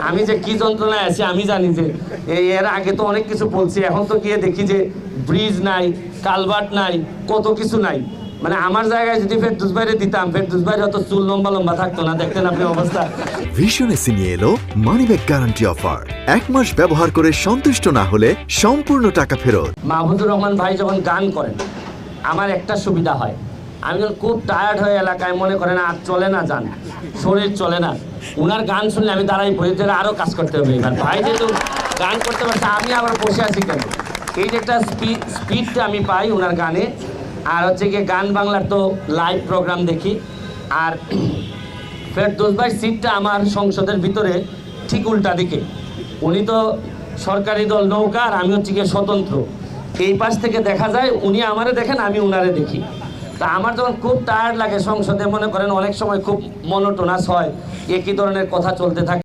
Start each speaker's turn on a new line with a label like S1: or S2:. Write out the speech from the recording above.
S1: আমি যে কি যন্ত্রণায় আছি আমি জানি যে এর আগে তো অনেক কিছু বলছি, এখন তো গিয়ে দেখি যে ব্রিজ নাই, কালভার্ট নাই, কত কিছু নাই। মানে আমার জায়গায় যদি ফেরদৌস ভাইরে দিতাম, ফেরদৌস ভাইয়ের অত চুল লম্বা লম্বা থাকতো না, দেখতেন আপনি অবস্থা।
S2: ভিশন এসি নিয়ে এলো মানিব্যাগ গ্যারান্টি অফার। 1 মাস ব্যবহার করে সন্তুষ্ট না হলে সম্পূর্ণ টাকা ফেরত।
S1: মাহমুদুর রহমান ভাই যখন গান করেন আমার একটা সুবিধা হয়, আমি যখন খুব টায়ার্ড হয়ে এলাকায় মনে করেন আর চলে না, যান শরীর চলে না, উনার গান শুনলে আমি দাঁড়াই পড়ি যে আরও কাজ করতে হবে। এবার ভাই যেহেতু গান করতে পারছে, আমি আবার বসে আছি কেন? এই যে একটা স্পিডটা আমি পাই ওনার গানে। আর হচ্ছে গিয়ে গান বাংলার তো লাইভ প্রোগ্রাম দেখি। আর ফেরদৌস ভাই সিটটা আমার সংসদের ভিতরে ঠিক উল্টা দিকে। উনি তো সরকারি দল নৌকা, আর আমি হচ্ছে গিয়ে স্বতন্ত্র। এই পাশ থেকে দেখা যায় উনি আমারে দেখেন, আমি উনারে দেখি। তা আমার যখন খুব টায়ার্ড লাগে সংসদে, মনে করেন অনেক সময় খুব মনোটোনাস হয়, একই ধরনের কথা চলতে থাকে।